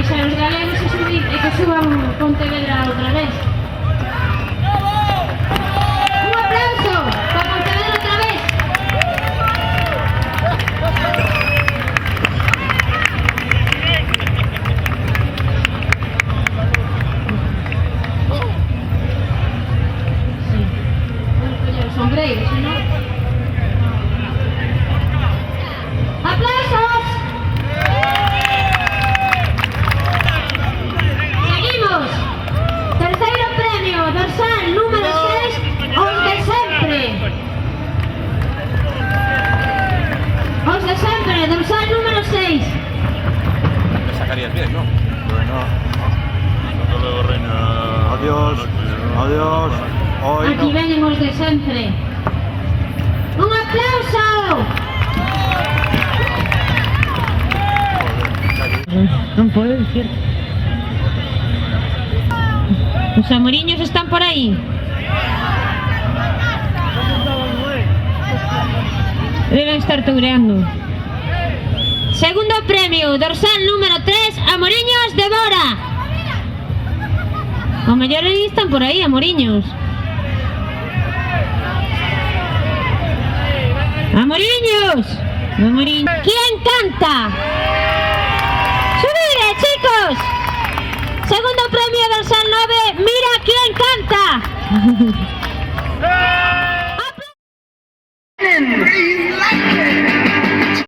xa os galegos e que suban Pontevedra outra vez. Un aplauso para Pontevedra outra vez. Sí. Vamos a poñer os sombreiros, non? ¡Aplausos! Seguimos. Terceiro premio, dorsal número 6, os de sempre. Os de sempre, dorsal número 6. Te sacarías bien, ¿no? Bueno, Hasta luego, reina. adiós, adiós. Hoy Aquí no. veñen os de sempre. ¡Un aplauso! Non puedo decir. Os amoriños están por aí. Deben estar toureando. Segundo premio, dorsal número 3, Amoriños de Bora. O mellor aí están por aí, Amoriños. Amoriños. Amoriños. ¿Quién canta? ¡Subire, chicos! Segundo premio dorsal 9, mira quién canta.